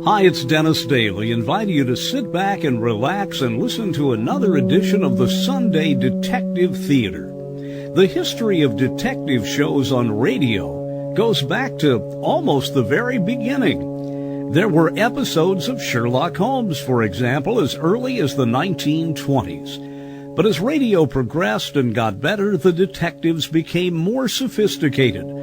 Hi, it's Dennis Daly, inviting you to sit back and relax and listen to another edition of the Sunday Detective Theater. The history of detective shows on radio goes back to almost the very beginning. There were episodes of Sherlock Holmes, for example, as early as the 1920s. But as radio progressed and got better, the detectives became more sophisticated.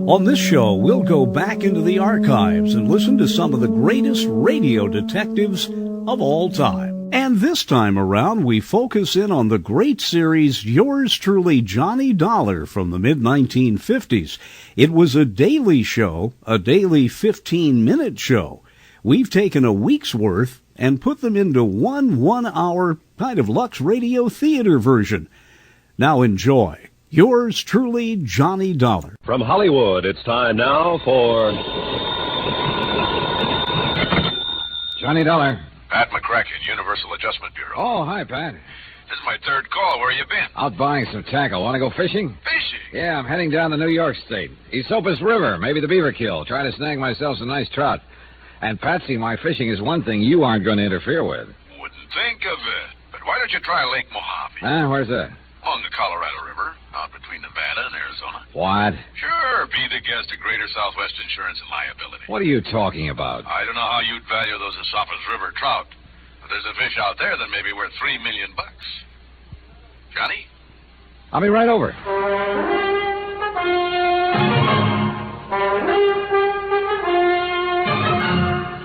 On this show, we'll go back into the archives and listen to some of the greatest radio detectives of all time. And this time around, we focus in on the great series Yours Truly, Johnny Dollar from the mid-1950s. It was a daily show, a daily 15-minute show. We've taken a week's worth and put them into one-hour kind of Lux Radio Theater version. Now enjoy. Yours truly, Johnny Dollar. From Hollywood, it's time now for... Johnny Dollar. Pat McCracken, Universal Adjustment Bureau. Oh, hi, Pat. This is my third call. Where you been? Out buying some tackle. Want to go fishing? Fishing? Yeah, I'm heading down the New York State. Esopus River, maybe the Beaver Kill. Trying to snag myself some nice trout. And, Patsy, my fishing is one thing you aren't going to interfere with. Wouldn't think of it. But why don't you try Lake Mojave? Where's that? On the Colorado River, out between Nevada and Arizona. What? Sure, be the guest of Greater Southwest Insurance and Liability. What are you talking about? I don't know how you'd value those Esopus River trout, but there's a fish out there that may be worth $3 million. Johnny? I'll be right over.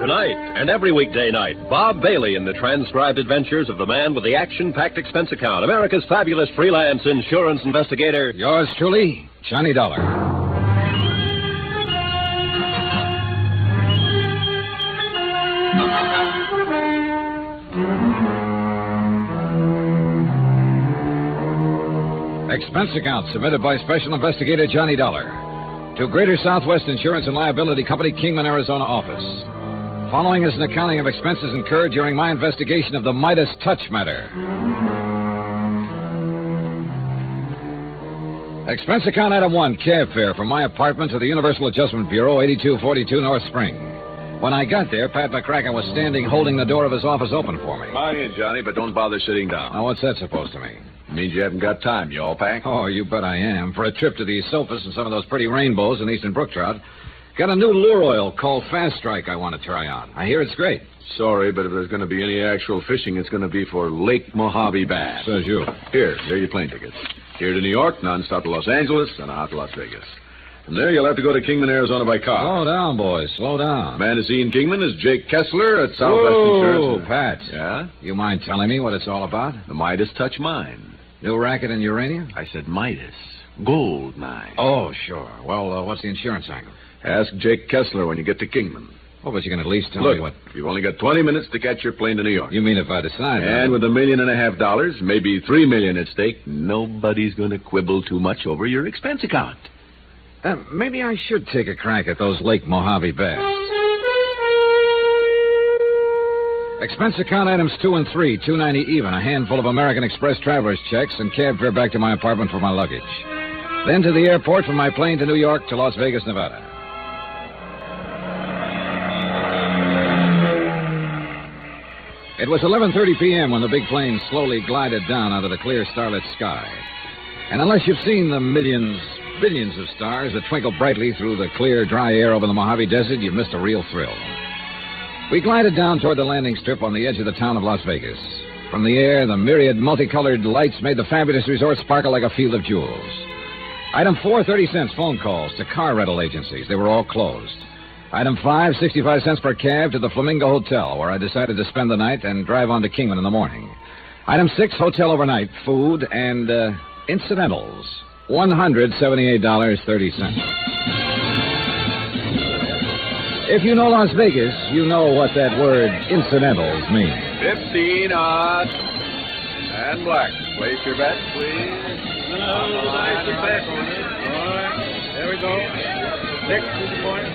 Tonight and every weekday night, Bob Bailey in the transcribed adventures of the man with the action-packed expense account, America's fabulous freelance insurance investigator. Yours truly, Johnny Dollar. Expense account submitted by Special Investigator Johnny Dollar to Greater Southwest Insurance and Liability Company, Kingman, Arizona office. Following is an accounting of expenses incurred during my investigation of the Midas Touch matter. Expense account item 1, cab fare from my apartment to the Universal Adjustment Bureau, 8242 North Spring. When I got there, Pat McCracken was standing holding the door of his office open for me. Come in, Johnny, but don't bother sitting down. Now, what's that supposed to mean? It means you haven't got time. You all packed? Oh, you bet I am. For a trip to the Esopus and some of those pretty rainbows in eastern brook trout. Got a new lure oil called Fast Strike I want to try on. I hear it's great. Sorry, but if there's going to be any actual fishing, it's going to be for Lake Mojave bass. Says you. Here are your plane tickets. Here to New York, nonstop to Los Angeles, and out to Las Vegas. From there, you'll have to go to Kingman, Arizona by car. Slow down, boys. Slow down. The man to see in Kingman is Jake Kessler at Southwest Insurance. Oh, Pat. Yeah? You mind telling me what it's all about? The Midas Touch Mine. New racket in uranium? I said Midas. Gold mine. Oh, sure. Well, what's the insurance angle? Ask Jake Kessler when you get to Kingman. Oh, but you can at least tell Look, me what... you've only got 20 minutes to catch your plane to New York. You mean if I decide... And with $1.5 million, maybe $3 million at stake, nobody's going to quibble too much over your expense account. Maybe I should take a crack at those Lake Mojave bass. Expense account items 2 and 3, $2.90 even, a handful of American Express traveler's checks, and cab fare back to my apartment for my luggage. Then to the airport from my plane to New York to Las Vegas, Nevada. It was 11:30 p.m. when the big plane slowly glided down out of the clear starlit sky. And unless you've seen the billions of stars that twinkle brightly through the clear, dry air over the Mojave Desert, you've missed a real thrill. We glided down toward the landing strip on the edge of the town of Las Vegas. From the air, the myriad multicolored lights made the fabulous resort sparkle like a field of jewels. Item 4, 30 cents phone calls to car rental agencies. They were all closed. Item 5, 65 cents per cab to the Flamingo Hotel, where I decided to spend the night and drive on to Kingman in the morning. Item 6, hotel overnight, food, and incidentals, $178.30. If you know Las Vegas, you know what that word incidentals means. 15 odds. And black. Place your bet, please. Place your bet. All right. There we go. 6 is the point.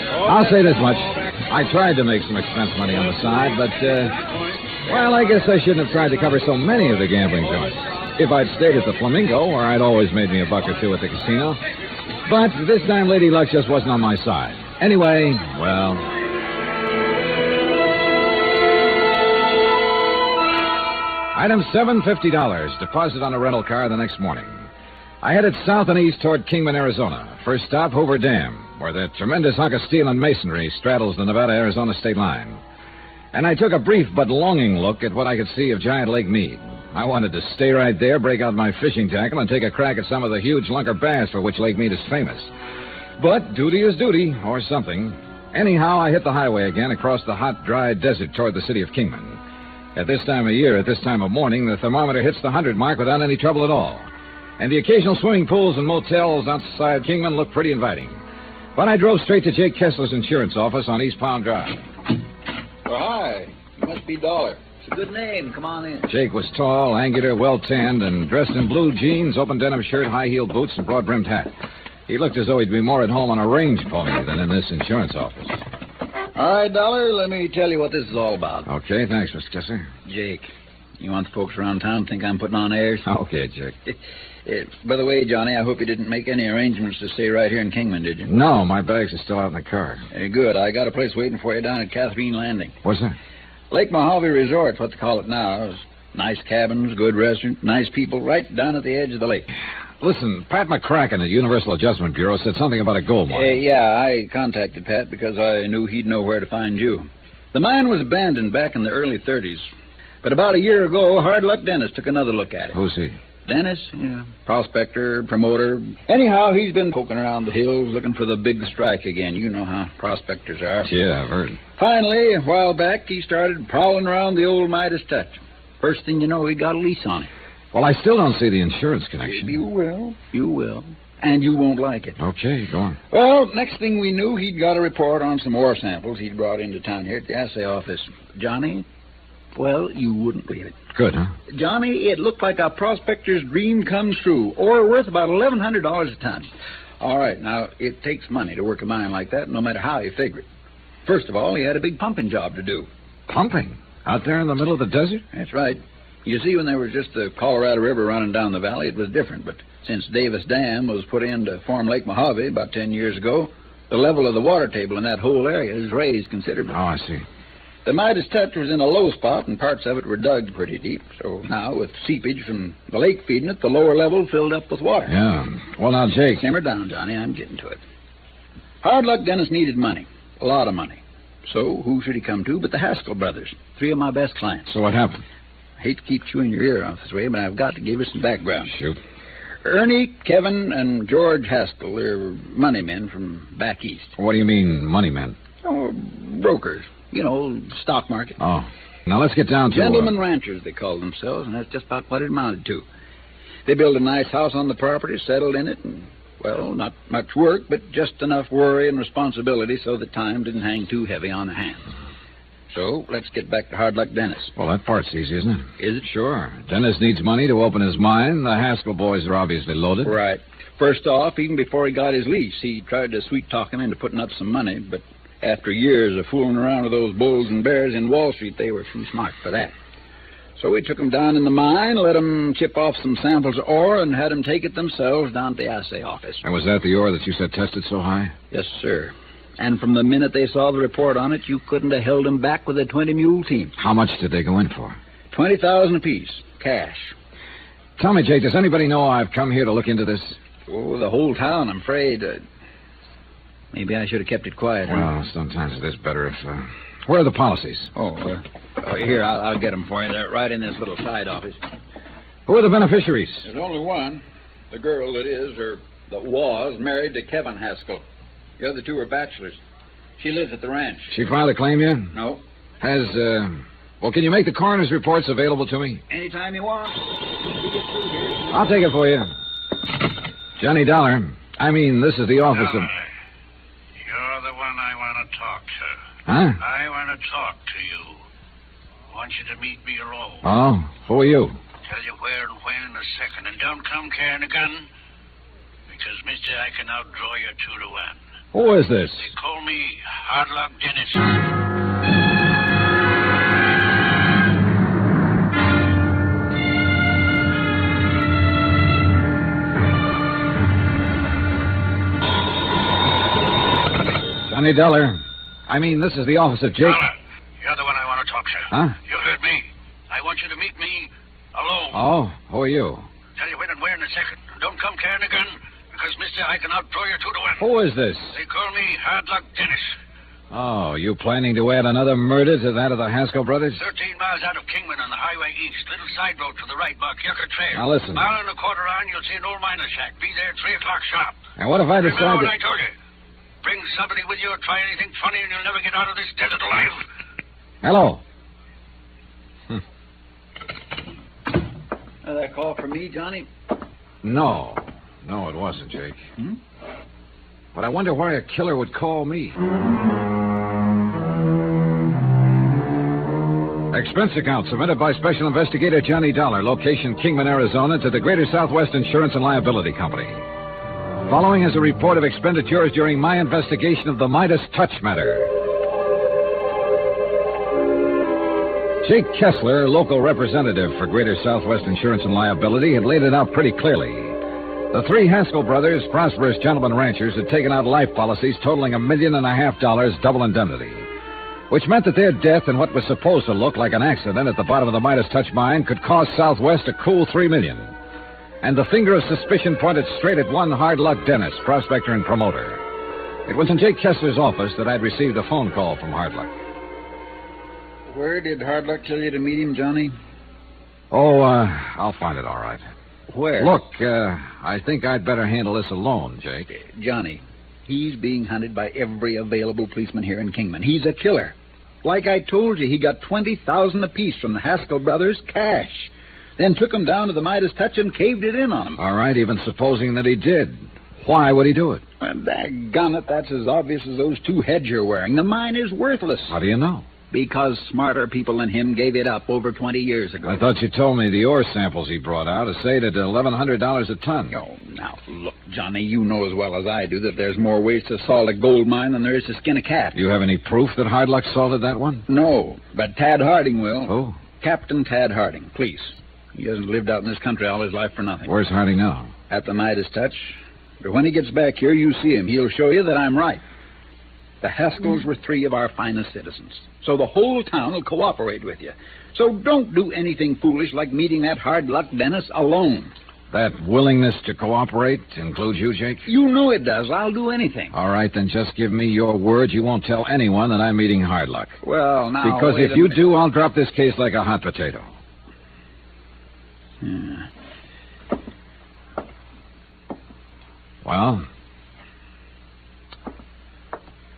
I'll say this much. I tried to make some expense money on the side, but, well, I guess I shouldn't have tried to cover so many of the gambling joints. If I'd stayed at the Flamingo, where I'd always made me a buck or two at the casino. But this time, Lady Luck just wasn't on my side. Anyway, well... Item 7, $50. Deposit on a rental car the next morning. I headed south and east toward Kingman, Arizona. First stop, Hoover Dam, where the tremendous hunk of steel and masonry straddles the Nevada-Arizona state line. And I took a brief but longing look at what I could see of giant Lake Mead. I wanted to stay right there, break out my fishing tackle, and take a crack at some of the huge lunker bass for which Lake Mead is famous. But duty is duty, or something. Anyhow, I hit the highway again across the hot, dry desert toward the city of Kingman. At this time of year, at this time of morning, the thermometer hits the 100 mark without any trouble at all. And the occasional swimming pools and motels outside Kingman look pretty inviting. But I drove straight to Jake Kessler's insurance office on East Palm Drive. Well, hi. You must be Dollar. It's a good name. Come on in. Jake was tall, angular, well-tanned, and dressed in blue jeans, open denim shirt, high-heeled boots, and broad-brimmed hat. He looked as though he'd be more at home on a range pony than in this insurance office. All right, Dollar, let me tell you what this is all about. Okay, thanks, Mr. Kessler. Jake, you want the folks around town to think I'm putting on airs? Okay, Jake. By the way, Johnny, I hope you didn't make any arrangements to stay right here in Kingman, did you? No, my bags are still out in the car. Very good. I got a place waiting for you down at Catherine Landing. What's that? Lake Mojave Resort's what they call it now. It's nice cabins, good restaurant, nice people, right down at the edge of the lake. Listen, Pat McCracken at Universal Adjustment Bureau said something about a gold mine. Yeah, I contacted Pat because I knew he'd know where to find you. The mine was abandoned back in the early 30s. But about a year ago, Hard Luck Dennis took another look at it. Who's he? Dennis, prospector, promoter. Anyhow, he's been poking around the hills looking for the big strike again. You know how prospectors are. Yeah, I've heard. Finally, a while back, he started prowling around the old Midas Touch. First thing you know, he got a lease on it. Well, I still don't see the insurance connection. You will. And you won't like it. Okay, go on. Well, next thing we knew, he'd got a report on some ore samples he'd brought into town here at the assay office. Johnny, well, you wouldn't believe it. Good, huh? Johnny, it looked like a prospector's dream come true. Ore worth about $1,100 a ton. All right, now, it takes money to work a mine like that, no matter how you figure it. First of all, he had a big pumping job to do. Pumping? Out there in the middle of the desert? That's right. You see, when there was just the Colorado River running down the valley, it was different. But since Davis Dam was put in to form Lake Mojave about 10 years ago, the level of the water table in that whole area has raised considerably. Oh, I see. The Midas Touch was in a low spot, and parts of it were dug pretty deep. So now, with seepage from the lake feeding it, the lower level filled up with water. Yeah. Well, now, Jake... Simmer down, Johnny. I'm getting to it. Hard Luck Dennis needed money. A lot of money. So who should he come to but the Haskell brothers, 3 of my best clients. So what happened? I hate to keep chewing your ear off this way, but I've got to give you some background. Shoot. Ernie, Kevin, and George Haskell, they're money men from back east. What do you mean, money men? Oh, brokers. You know, stock market. Oh. Now, let's get down to... Gentlemen ranchers, they call themselves, and that's just about what it amounted to. They built a nice house on the property, settled in it, and, well, not much work, but just enough worry and responsibility so that time didn't hang too heavy on their hands. So, let's get back to Hard Luck Dennis. Well, that part's easy, isn't it? Is it? Sure. Dennis needs money to open his mine. The Haskell boys are obviously loaded. Right. First off, even before he got his lease, he tried to sweet-talk him into putting up some money, but after years of fooling around with those bulls and bears in Wall Street, they were too smart for that. So we took them down in the mine, let them chip off some samples of ore, and had them take it themselves down to the assay office. And was that the ore that you said tested so high? Yes, sir. And from the minute they saw the report on it, you couldn't have held them back with a 20-mule team. How much did they go in for? $20,000 apiece, cash. Tell me, Jake, does anybody know I've come here to look into this? Oh, the whole town, I'm afraid. Maybe I should have kept it quiet. Well, sometimes it is better if... Where are the policies? Here, I'll get them for you. They're right in this little side office. Who are the beneficiaries? There's only one. The girl that was married to Kevin Haskell. The other 2 are bachelors. She lives at the ranch. She filed a claim yet? No. Has, well, can you make the coroner's reports available to me? Anytime you want. I'll take it for you. Johnny Dollar. This is the office of... You're the one I want to talk to. Huh? I want to talk to you. I want you to meet me alone. Oh, who are you? Tell you where and when in a second. And don't come carrying a gun, because, mister, I can outdraw you 2 to 1. Who is this? They call me Hard Luck Dennis. Johnny Dollar. This is the office of Jake... Dollar, you're the one I want to talk to. Huh? You heard me. I want you to meet me Oh? Who are you? Tell you when and where in a second. Don't come carrying a gun, because, mister, I can outdraw you 2-1. Who is this? They call me Hard Luck Dennis. Oh, you planning to add another murder to that of the Haskell brothers? 13 miles out of Kingman on the highway east. Little side road to the right, mark Yucca Trail. Now, listen. Mile and a quarter on, you'll see an old miner shack. Be there 3 o'clock sharp. And what if I decide Remember to... what I told you? Bring somebody with you or try anything funny and you'll never get out of this desert alive. Hello. That call for me, Johnny? No, it wasn't, Jake. But I wonder why a killer would call me. Expense account submitted by Special Investigator Johnny Dollar, location Kingman, Arizona, to the Greater Southwest Insurance and Liability Company. Following is a report of expenditures during my investigation of the Midas Touch matter. Jake Kessler, local representative for Greater Southwest Insurance and Liability, had laid it out pretty clearly. The 3 Haskell brothers, prosperous gentlemen ranchers, had taken out life policies totaling $1.5 million double indemnity, which meant that their death in what was supposed to look like an accident at the bottom of the Midas Touch mine could cost Southwest a cool $3 million. And the finger of suspicion pointed straight at one Hard Luck Dennis, prospector and promoter. It was in Jake Kessler's office that I'd received a phone call from Hard Luck. Where did Hard Luck tell you to meet him, Johnny? Oh, I'll find it all right. Where? Look, I think I'd better handle this alone, Jake. Johnny, he's being hunted by every available policeman here in Kingman. He's a killer. Like I told you, he got $20,000 apiece from the Haskell brothers, cash. Then took them down to the Midas Touch and caved it in on them. All right, even supposing that he did. Why would he do it? Well, daggone it, that's as obvious as those 2 heads you're wearing. The mine is worthless. How do you know? Because smarter people than him gave it up over 20 years ago. I thought you told me the ore samples he brought out assayed at $1,100 a ton. Oh, now, look, Johnny, you know as well as I do that there's more ways to salt a gold mine than there is to skin a cat. You have any proof that Hard Luck salted that one? No, but Tad Harding will. Who? Captain Tad Harding, police. He hasn't lived out in this country all his life for nothing. Where's Harding now? At the Midas Touch. But when he gets back here, you see him. He'll show you that I'm right. The Haskells were 3 of our finest citizens. So the whole town will cooperate with you. So don't do anything foolish like meeting that Hard Luck Dennis alone. That willingness to cooperate includes you, Jake? You know it does. I'll do anything. All right, then just give me your word you won't tell anyone that I'm meeting Hard Luck. Well, now... Because if you do, I'll drop this case like a hot potato. Well?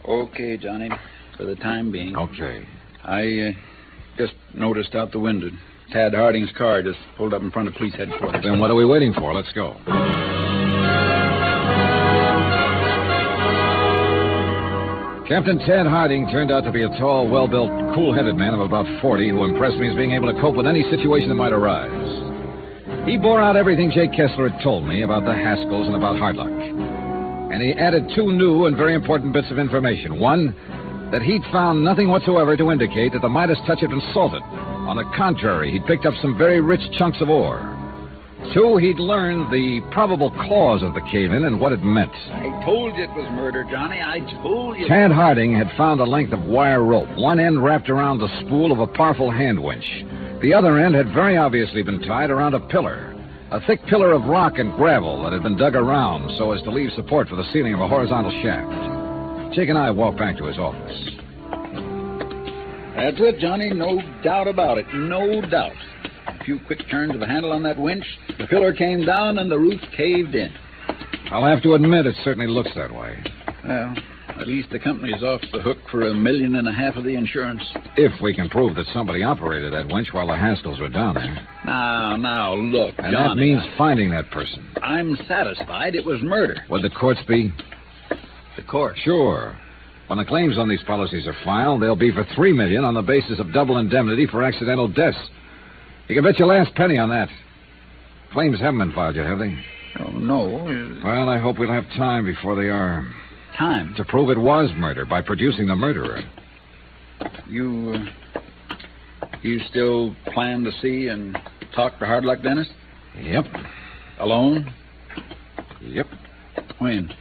Okay, Johnny, for the time being. Okay. I just noticed out the window. Tad Harding's car just pulled up in front of police headquarters. Then what are we waiting for? Let's go. Captain Tad Harding turned out to be a tall, well-built, cool-headed man of about 40 who impressed me as being able to cope with any situation that might arise. He bore out everything Jake Kessler had told me about the Haskells and about Hard Luck. And he added 2 new and very important bits of information. One, that he'd found nothing whatsoever to indicate that the Midas Touch had been salted. On the contrary, he'd picked up some very rich chunks of ore. 2, he'd learned the probable cause of the cave-in and what it meant. I told you it was murder, Johnny. I told you. Tad Harding had found a length of wire rope, one end wrapped around the spool of a powerful hand winch. The other end had very obviously been tied around a pillar, a thick pillar of rock and gravel that had been dug around so as to leave support for the ceiling of a horizontal shaft. Jake and I walked back to his office. That's it, Johnny. No doubt about it. No doubt. A few quick turns of the handle on that winch, the pillar came down and the roof caved in. I'll have to admit it certainly looks that way. Well, at least the company's off the hook for $1.5 million of the insurance. If we can prove that somebody operated that winch while the Haskells were down there. Now, look, And Johnny, that means finding that person. I'm satisfied it was murder. Would the courts be? The court. Sure. When the claims on these policies are filed, they'll be for $3 million on the basis of double indemnity for accidental deaths. You can bet your last penny on that. Claims haven't been filed yet, have they? Oh, no. Well, I hope we'll have time before they are. Time? To prove it was murder by producing the murderer. You still plan to see and talk to Hard Luck Dennis? Yep. Alone? Yep. When?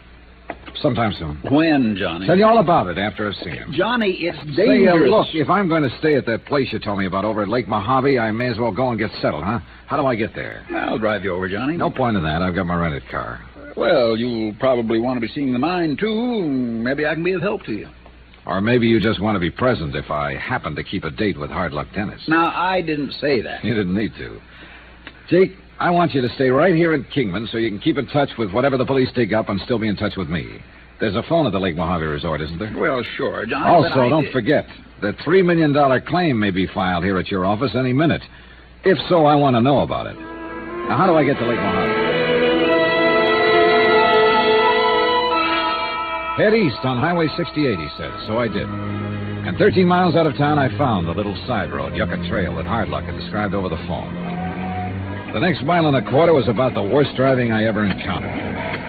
Sometime soon. When, Johnny? Tell you all about it after I see him. Johnny, it's Say, dangerous. look, if I'm going to stay at that place you told me about over at Lake Mojave, I may as well go and get settled, huh? How do I get there? I'll drive you over, Johnny. No point in that. I've got my rented car. Well, you'll probably want to be seeing the mine, too. Maybe I can be of help to you. Or maybe you just want to be present if I happen to keep a date with Hard Luck Dennis. Now, I didn't say that. You didn't need to. Jake, I want you to stay right here in Kingman so you can keep in touch with whatever the police dig up and still be in touch with me. There's a phone at the Lake Mojave Resort, isn't there? Well, sure, Johnny. Also, don't forget, the $3 million claim may be filed here at your office any minute. If so, I want to know about it. Now, how do I get to Lake Mojave? Head east on Highway 68, he said, so I did. And 13 miles out of town, I found the little side road, Yucca Trail, that Hard Luck had described over the phone. The next mile and a quarter was about the worst driving I ever encountered.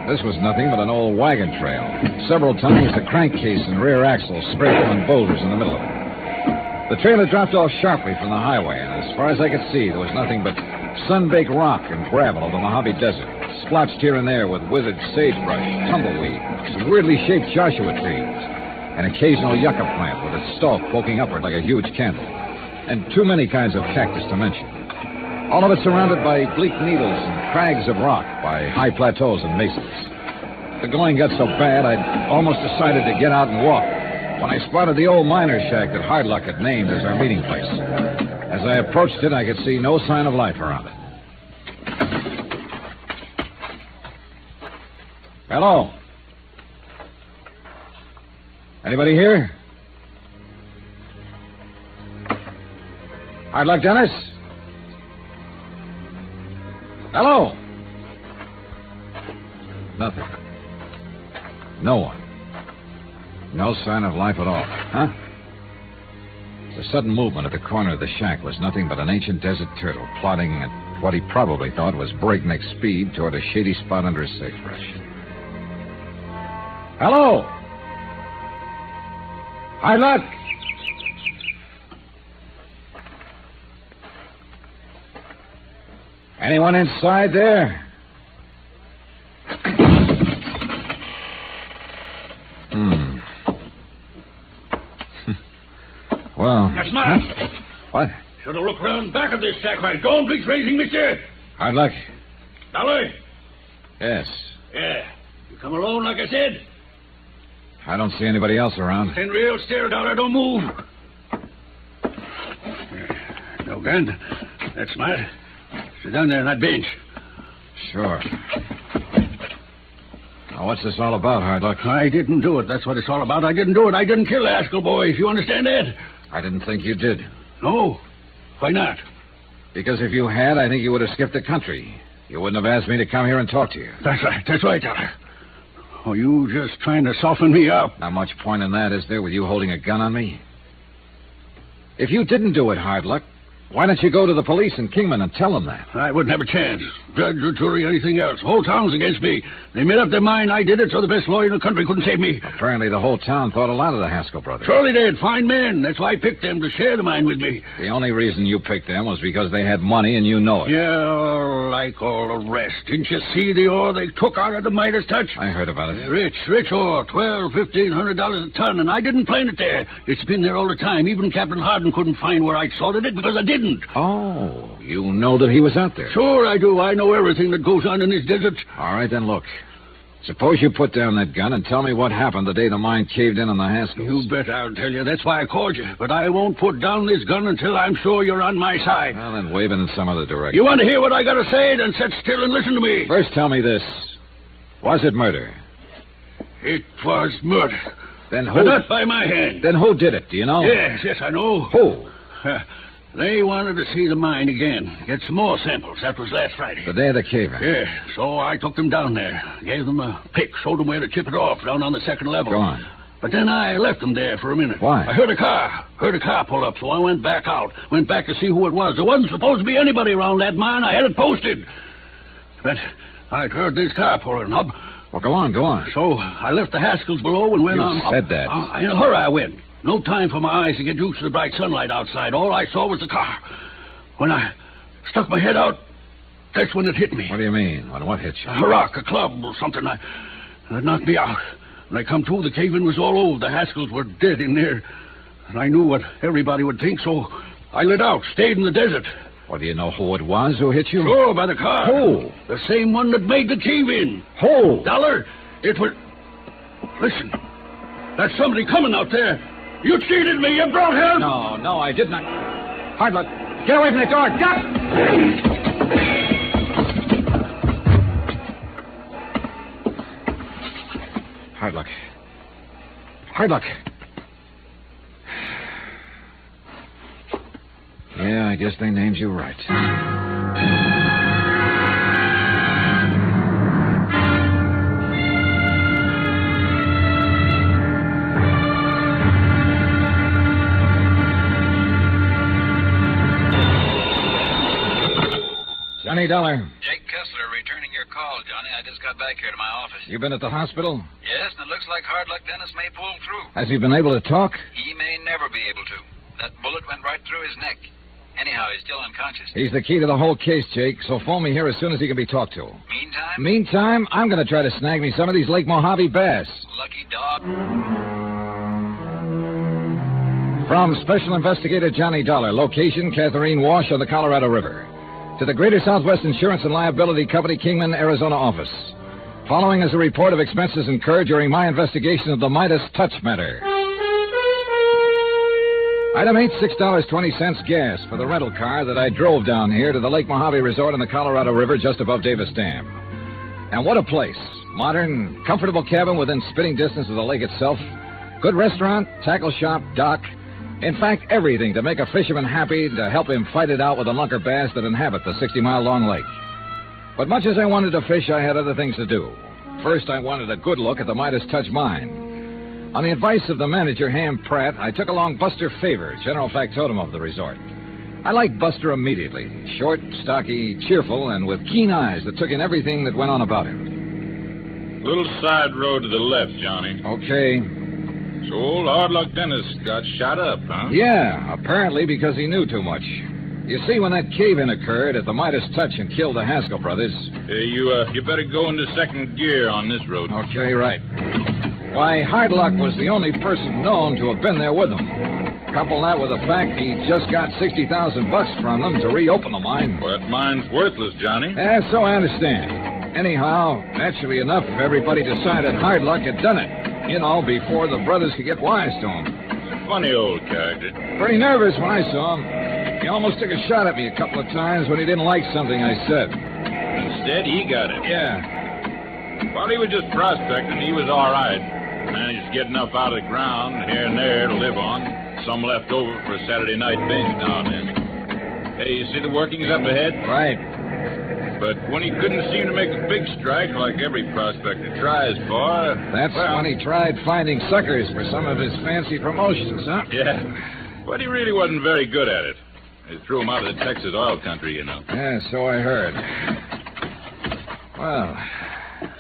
This was nothing but an old wagon trail. Several times the crankcase and rear axle scraped on boulders in the middle of it. The trail had dropped off sharply from the highway, and as far as I could see, there was nothing but sun-baked rock and gravel of the Mojave Desert, splotched here and there with withered sagebrush, tumbleweed, some weirdly shaped Joshua trees, an occasional yucca plant with its stalk poking upward like a huge candle, and too many kinds of cactus to mention. All of it surrounded by bleak needles and crags of rock, by high plateaus and mesas. The going got so bad, I'd almost decided to get out and walk when I spotted the old miner's shack that Hard Luck had named as our meeting place. As I approached it, I could see no sign of life around it. Hello? Anybody here? Hard Luck Dennis? Hello? Nothing. No one. No sign of life at all. Huh? The sudden movement at the corner of the shack was nothing but an ancient desert turtle plodding at what he probably thought was breakneck speed toward a shady spot under a sagebrush. Hello? Hard Luck! Anyone inside there? Well... That's mine. Huh? What? Should have looked round back of this sack right. Don't be raising, mister. Hard Luck? Dollar? Yes. Yeah. You come alone, like I said? I don't see anybody else around. Henry, I'll stare, Dollar. Don't move. No gun. That's smart. Sit down there on that bench. Sure. Now, what's this all about, Hard Luck? I didn't do it. That's what it's all about. I didn't do it. I didn't kill the Haskell boys. You understand that? I didn't think you did. No. Why not? Because if you had, I think you would have skipped the country. You wouldn't have asked me to come here and talk to you. That's right. That's right, Dollar. Oh, you just trying to soften me up. Not much point in that, is there, with you holding a gun on me? If you didn't do it, Hard Luck, why don't you go to the police in Kingman and tell them that? I wouldn't have a chance. Judge or jury, anything else. The whole town's against me. They made up their mind I did it, so the best lawyer in the country couldn't save me. Apparently the whole town thought a lot of the Haskell brothers. Surely they had fine men. That's why I picked them to share the mine with me. The only reason you picked them was because they had money and you know it. Yeah, like all the rest. Didn't you see the ore they took out of the Midas touch? I heard about it. Rich ore. $1,200 a ton, and I didn't plant it there. It's been there all the time. Even Captain Hardin couldn't find where I'd sorted it because I didn't. Oh, you know that he was out there. Sure I do. I know everything that goes on in this desert. All right, then look. Suppose you put down that gun and tell me what happened the day the mine caved in on the Haskells. You bet I'll tell you. That's why I called you. But I won't put down this gun until I'm sure you're on my side. Well, then wave it in some other direction. You want to hear what I got to say? Then sit still and listen to me. First, tell me this. Was it murder? It was murder. Then who... But not by my hand. Then who did it? Do you know? Yes, I know. Who? They wanted to see the mine again. Get some more samples. That was last Friday. The day of the cave-in? Yeah, so I took them down there. Gave them a pick. Showed them where to chip it off down on the second level. Go on. But then I left them there for a minute. Why? I heard a car pull up, so I went back out. Went back to see who it was. There wasn't supposed to be anybody around that mine. I had it posted. But I'd heard this car pulling up. Well, go on. So I left the Haskells below and went You on. said that. In a hurry I went. No time for my eyes to get used to the bright sunlight outside. All I saw was the car. When I stuck my head out, that's when it hit me. What do you mean? When what hit you? A rock, a club, or something. It knocked me out. When I come to, the cave-in was all over. The Haskells were dead in there. And I knew what everybody would think, so I lit out, stayed in the desert. Well, do you know who it was who hit you? Sure, by the car. Who? The same one that made the cave-in. Who? Dollar, it was... Listen, that's somebody coming out there. You cheated me. You brought him. No, I did not. Hard luck. Get away from the door. Duck! Hard luck. Hard luck. Yeah, I guess they named you right. Johnny Dollar. Jake Kessler returning your call, Johnny. I just got back here to my office. You been at the hospital? Yes, and it looks like Hard Luck Dennis may pull through. Has he been able to talk? He may never be able to. That bullet went right through his neck. Anyhow, he's still unconscious. He's the key to the whole case, Jake, so phone me here as soon as he can be talked to. Meantime, I'm going to try to snag me some of these Lake Mojave bass. lucky dog. From Special Investigator Johnny Dollar, location Catherine Wash on the Colorado River. To the Greater Southwest Insurance and Liability Company, Kingman, Arizona office. Following is a report of expenses incurred during my investigation of the Midas Touch matter. Item 8, $6.20 gas for the rental car that I drove down here to the Lake Mojave Resort on the Colorado River just above Davis Dam. And what a place. Modern, comfortable cabin within spitting distance of the lake itself. Good restaurant, tackle shop, dock. In fact, everything to make a fisherman happy to help him fight it out with the lunker bass that inhabit the 60-mile-long lake. But much as I wanted to fish, I had other things to do. First, I wanted a good look at the Midas Touch mine. On the advice of the manager, Ham Pratt, I took along Buster Favor, general factotum of the resort. I liked Buster immediately. Short, stocky, cheerful, and with keen eyes that took in everything that went on about him. Little side road to the left, Johnny. Okay. So old Hard Luck Dennis got shot up, huh? Yeah, apparently because he knew too much. You see, when that cave-in occurred at the Midas Touch and killed the Haskell brothers... Hey, you better go into second gear on this road. Okay, right. Why, Hard Luck was the only person known to have been there with them. Couple that with the fact he just got $60,000 from them to reopen the mine. Well, that mine's worthless, Johnny. So I understand. Anyhow, naturally enough, everybody decided Hard Luck had done it. You know, before the brothers could get wise to him. Funny old character. Pretty nervous when I saw him. He almost took a shot at me a couple of times when he didn't like something I said. Instead, he got it. Yeah. While he was just prospecting, he was all right. Managed to get enough out of the ground here and there to live on. Some left over for a Saturday night binge now and then. Hey, you see the workings up ahead? Right. But when he couldn't seem to make a big strike like every prospector tries for... That's when he tried finding suckers for some of his fancy promotions, huh? Yeah. But he really wasn't very good at it. They threw him out of the Texas oil country, you know. Yeah, so I heard. Well,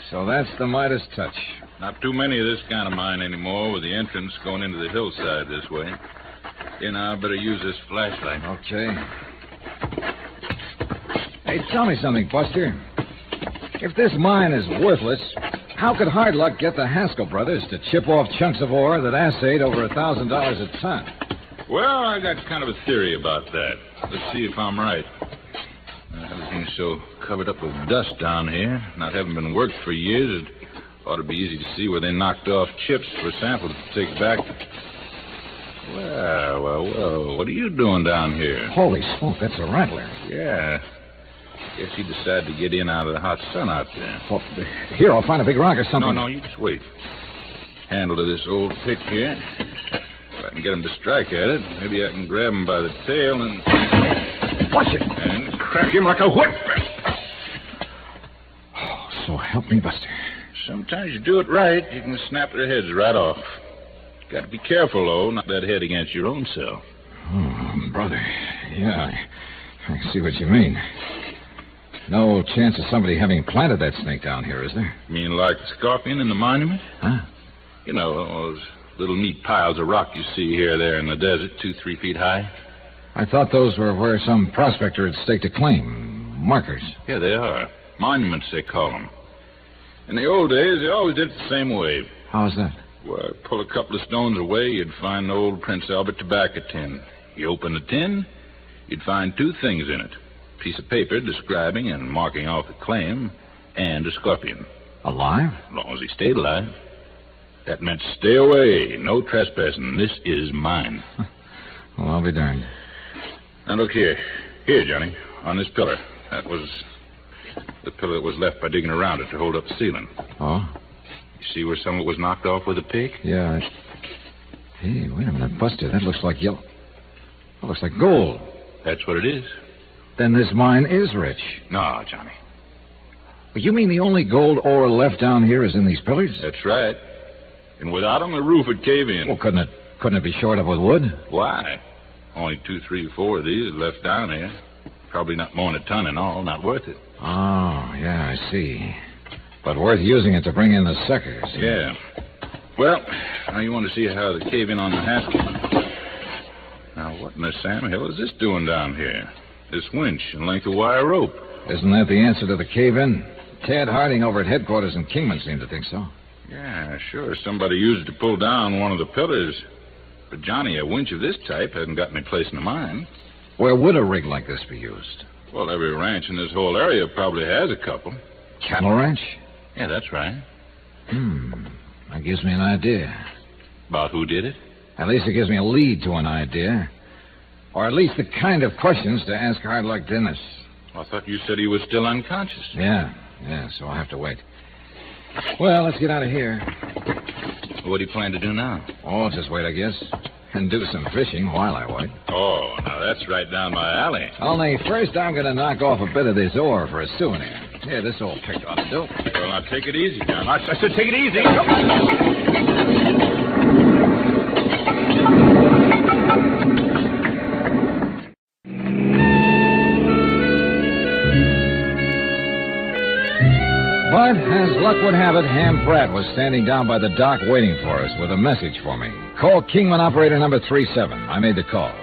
so that's the Midas Touch. Not too many of this kind of mine anymore with the entrance going into the hillside this way. You know, I better use this flashlight. Okay. Hey, tell me something, Buster. If this mine is worthless, how could Hard Luck get the Haskell brothers to chip off chunks of ore that assayed over $1,000 a ton? Well, I got kind of a theory about that. Let's see if I'm right. Everything's so covered up with dust down here, not having been worked for years, it ought to be easy to see where they knocked off chips for samples to take back. Well, what are you doing down here? Holy smoke, that's a rattler. Yeah. Guess he decided to get in out of the hot sun out there. Well, here, I'll find a big rock or something. No, you just wait. Handle to this old pick here. If I can get him to strike at it, maybe I can grab him by the tail and... Watch it! And crack him like a whip. Oh, so help me, Buster. Sometimes you do it right, you can snap their heads right off. Got to be careful, though, not that head against your own self. Oh, brother. Yeah, I see what you mean. No chance of somebody having planted that snake down here, is there? You mean like the scorpion in the monument? Huh? You know, those little neat piles of rock you see here or there in the desert, 2-3 feet high. I thought those were where some prospector had staked a claim. Markers. Yeah, they are. Monuments, they call them. In the old days, they always did it the same way. How's that? Well, pull a couple of stones away, you'd find an old Prince Albert tobacco tin. You open the tin, you'd find two things in it. A piece of paper describing and marking off the claim, and a scorpion. Alive? As long as he stayed alive. That meant stay away, no trespassing. This is mine. Well, I'll be darned. Now, look here. Here, Johnny, on this pillar. That was the pillar that was left by digging around it to hold up the ceiling. Oh? You see where some of it was knocked off with a pick? Yeah. Hey, wait a minute, Buster. That looks like yellow. That looks like gold. That's what it is. Then this mine is rich. No, Johnny. But you mean the only gold ore left down here is in these pillars? That's right. And without them, the roof would cave in. Well, couldn't it be shored up with wood? Why? Only 2, 3, 4 of these left down here. Probably not more than a ton in all. Not worth it. Oh, yeah, I see. But worth using it to bring in the suckers. Yeah. Well, now you want to see how the cave-in on the Haskell. Now, what in the Sam Hill is this doing down here? This winch and length of wire rope. Isn't that the answer to the cave-in? Ted Harding over at headquarters in Kingman seemed to think so. Yeah, sure. Somebody used it to pull down one of the pillars. But, Johnny, a winch of this type hasn't got any place in the mine. Where would a rig like this be used? Well, every ranch in this whole area probably has a couple. Cattle ranch? Yeah, that's right. That gives me an idea. About who did it? At least it gives me a lead to an idea. Or at least the kind of questions to ask Hardluck Dennis. I thought you said he was still unconscious. Yeah, so I'll have to wait. Well, let's get out of here. What do you plan to do now? Oh, just wait, I guess. And do some fishing while I wait. Oh, now that's right down my alley. Only first I'm going to knock off a bit of this ore for a souvenir. Here, this old picture ought to do. Well, now take it easy, John. I said take it easy. But, as luck would have it, Ham Pratt was standing down by the dock waiting for us with a message for me. Call Kingman operator number 37. I made the call.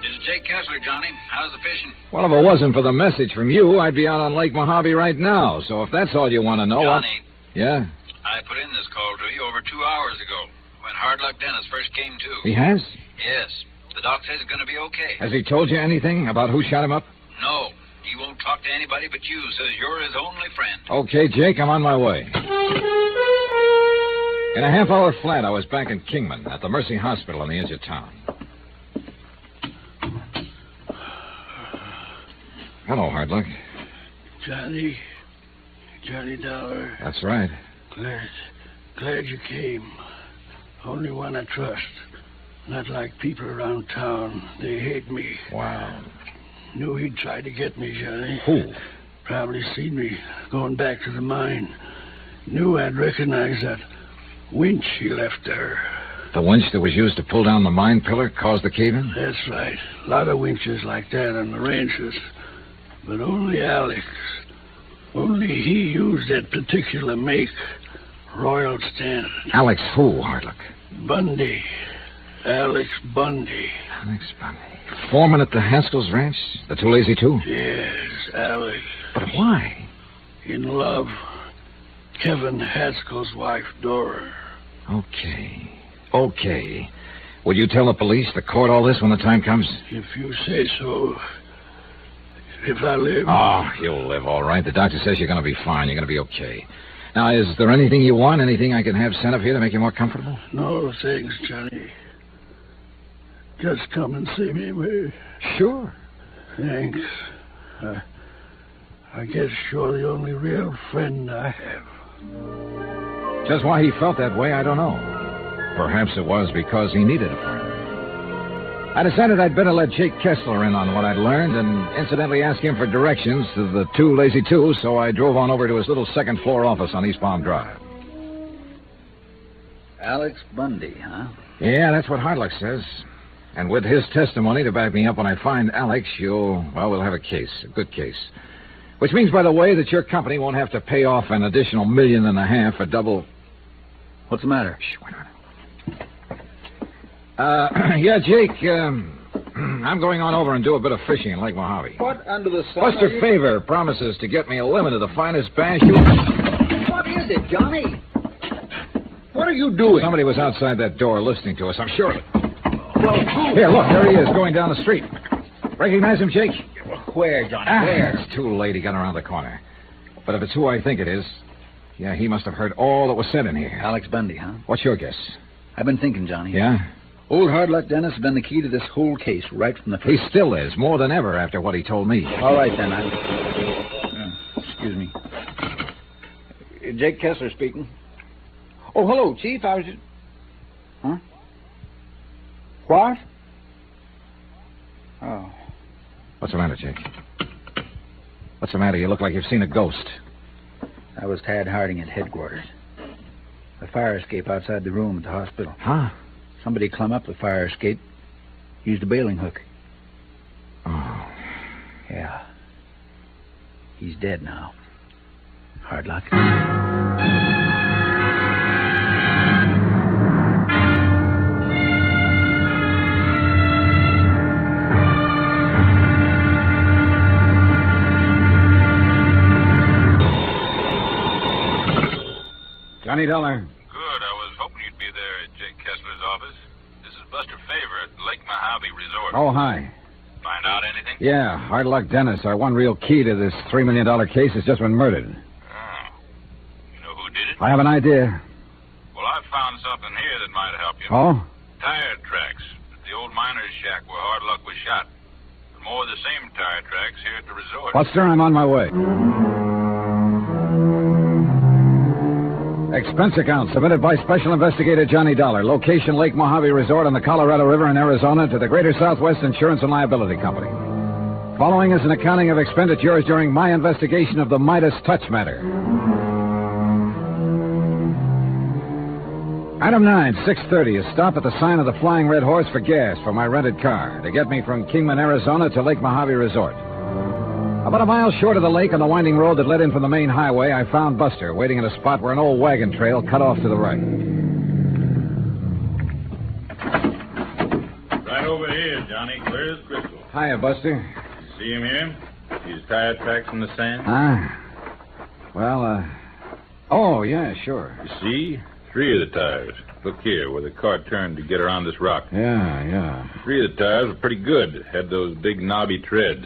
This is Jake Kessler, Johnny. How's the fishing? Well, if it wasn't for the message from you, I'd be out on Lake Mojave right now. So if that's all you want to know... Johnny. Yeah? I put in this call to you over 2 hours ago, when Hardluck Dennis first came to. He has? Yes. The doc says it's going to be okay. Has he told you anything about who shot him up? No. He won't talk to anybody but you. Says you're his only friend. Okay, Jake, I'm on my way. In a half-hour flat, I was back in Kingman at the Mercy Hospital on the edge of town. Hello, Hardluck. Johnny Dollar. That's right. Glad you came. Only one I trust. Not like people around town. They hate me. Wow. Knew he'd try to get me, Johnny. Who? Probably seen me going back to the mine. Knew I'd recognize that winch he left there. The winch that was used to pull down the mine pillar caused the cave-in? That's right. A lot of winches like that on the ranches. But only Alex. Only he used that particular make. Royal Standard. Alex who, Hardluck? Bundy. Alex Bundy. Alex Bundy. Foreman at the Haskell's ranch? The Two Lazy Two? Yes, Alex. But why? In love. Kevin Haskell's wife, Dora. Okay. Will you tell the police, the court, all this when the time comes? If you say so. If I live... Oh, you'll live all right. The doctor says you're going to be fine. You're going to be okay. Now, is there anything you want? Anything I can have sent up here to make you more comfortable? No, thanks, Johnny. Just come and see me, will you? Sure. Thanks. I guess you're the only real friend I have. Just why he felt that way, I don't know. Perhaps it was because he needed a friend. I decided I'd better let Jake Kessler in on what I'd learned and incidentally ask him for directions to the Two Lazy Two, so I drove on over to his little second-floor office on East Palm Drive. Alex Bundy, huh? Yeah, that's what Hardluck says. And with his testimony to back me up when I find Alex, we'll have a case, a good case. Which means, by the way, that your company won't have to pay off an additional $1.5 million for double... What's the matter? Shh, wait a minute. Yeah, Jake, I'm going on over and do a bit of fishing in Lake Mojave. What under the sun? Buster Favor promises to get me a limit of the finest bass you... What is it, Johnny? What are you doing? Somebody was outside that door listening to us, I'm sure. Here, look, there he is, going down the street. Recognize him, Jake? Where, Johnny? Where? It's too late. He got around the corner. But if it's who I think it is, yeah, he must have heard all that was said in here. Alex Bundy, huh? What's your guess? I've been thinking, Johnny. Yeah? Old Hard Luck Dennis has been the key to this whole case right from the first. He still is, more than ever after what he told me. All right, then. Excuse me. Jake Kessler speaking. Oh, hello, Chief. I was just... Huh? What? Oh. What's the matter, Jake? What's the matter? You look like you've seen a ghost. I was Tad Harding at headquarters. A fire escape outside the room at the hospital. Huh? Somebody climbed up the fire escape, used a bailing hook. Oh. Yeah. He's dead now. Hard luck. Johnny Dollar. Good. I was hoping you'd be there at Jake Kessler's office. This is Buster Favor at Lake Mojave Resort. Oh, hi. Find out anything? Yeah, Hard Luck Dennis, our one real key to this $3 million case, has just been murdered. Oh. You know who did it? I have an idea. Well, I found something here that might help you. Oh? Tire tracks at the old miner's shack where Hard Luck was shot. And more of the same tire tracks here at the resort. Buster, I'm on my way. Expense account submitted by Special Investigator Johnny Dollar. Location Lake Mojave Resort on the Colorado River in Arizona to the Greater Southwest Insurance and Liability Company. Following is an accounting of expenditures during my investigation of the Midas Touch matter. Item 9, 6:30, a stop at the sign of the Flying Red Horse for gas for my rented car to get me from Kingman, Arizona to Lake Mojave Resort. About a mile short of the lake on the winding road that led in from the main highway, I found Buster waiting at a spot where an old wagon trail cut off to the right. Right over here, Johnny. Clear as crystal. Hiya, Buster. See him here? His tire tracks in the sand? Oh, yeah, sure. You see? 3 of the tires. Look here, where the car turned to get around this rock. Yeah. 3 of the tires were pretty good. Had those big knobby treads.